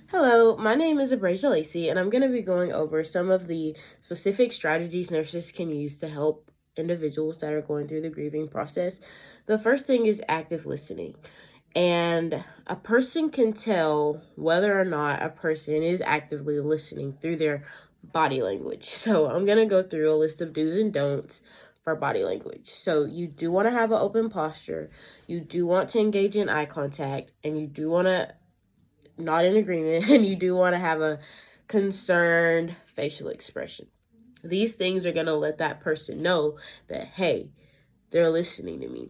Hello, my name is Abrasia Lacey, and I'm going to be going over some of the specific strategies nurses can use to help individuals that are going through the grieving process. The first thing is active listening. And a person can tell whether or not a person is actively listening through their body language. So I'm going to go through a list of do's and don'ts for body language. So you do want to have an open posture. You do want to engage in eye contact, and you do want to not in agreement, and you do want to have a concerned facial expression. These things are going to let that person know that, hey, they're listening to me.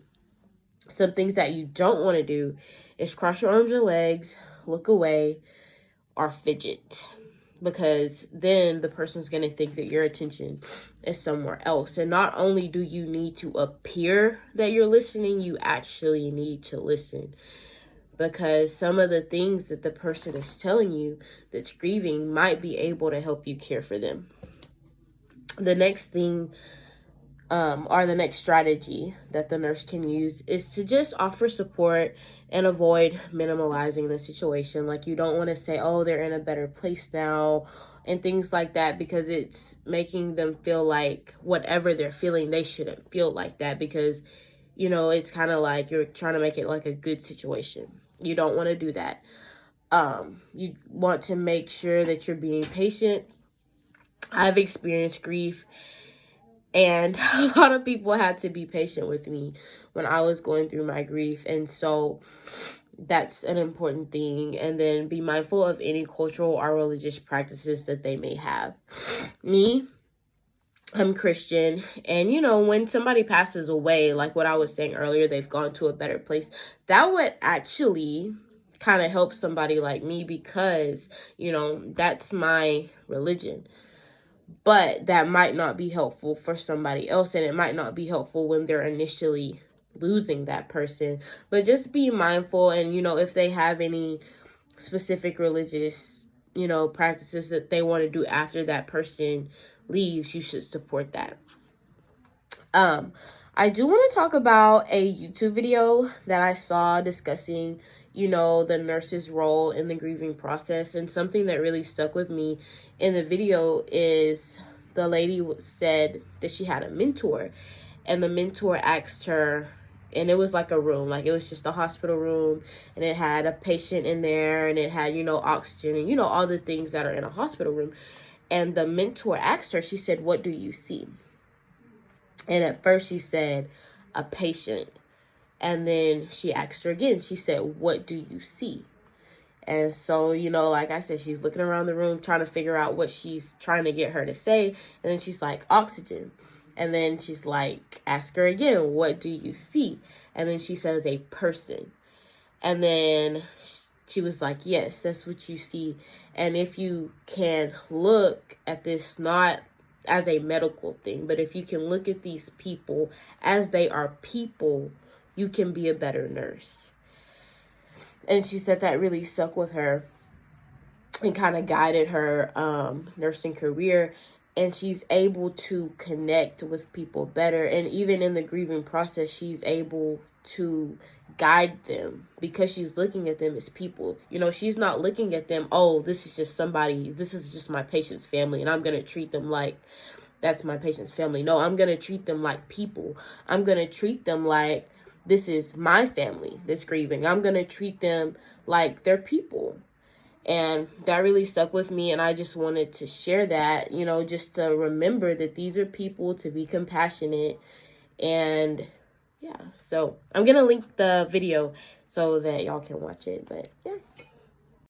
Some things that you don't want to do is cross your arms or legs, look away, or fidget, because then the person's going to think that your attention is somewhere else. And not only do you need to appear that you're listening, you actually need to listen, because some of the things that the person is telling you that's grieving might be able to help you care for them. The next thing, or the next strategy that the nurse can use, is to just offer support and avoid minimalizing the situation. Like, you don't want to say, oh, they're in a better place now, and things like that, because it's making them feel like whatever they're feeling, they shouldn't feel like that, because, it's kind of like you're trying to make it like a good situation. You don't want to do that. You want to make sure that you're being patient. I've experienced grief, and a lot of people had to be patient with me when I was going through my grief. And so that's an important thing. And then be mindful of any cultural or religious practices that they may have. I'm Christian, and when somebody passes away, like what I was saying earlier, they've gone to a better place. That would actually kind of help somebody like me, because, that's my religion. But that might not be helpful for somebody else, and it might not be helpful when they're initially losing that person. But just be mindful, and, if they have any specific religious, practices that they want to do after that person leaves, you should support that. I do want to talk about a YouTube video that I saw discussing, the nurse's role in the grieving process. And something that really stuck with me in the video is the lady said that she had a mentor, and the mentor asked her, and it was like a room, like it was just a hospital room, and it had a patient in there, and it had, oxygen, and, all the things that are in a hospital room. And the mentor asked her, she said, "What do you see?" And at first she said, "A patient." And then she asked her again. She said, "What do you see?" And so, like I said, she's looking around the room trying to figure out what she's trying to get her to say. And then she's like, "Oxygen." And then she's like, ask her again, "What do you see?" And then she says, "A person." And then she was like, "Yes, that's what you see." And if you can look at this not as a medical thing, but if you can look at these people as they are people, you can be a better nurse. And she said that really stuck with her and kind of guided her nursing career. And she's able to connect with people better. And even in the grieving process, she's able to guide them, because she's looking at them as people. She's not looking at them, oh, this is just my patient's family, and I'm going to treat them like that's my patient's family. No, I'm going to treat them like people. I'm going to treat them like this is my family that's grieving. I'm going to treat them like they're people. And that really stuck with me, and I just wanted to share that, just to remember that these are people, to be compassionate. And yeah, so I'm going to link the video so that y'all can watch it. But yeah.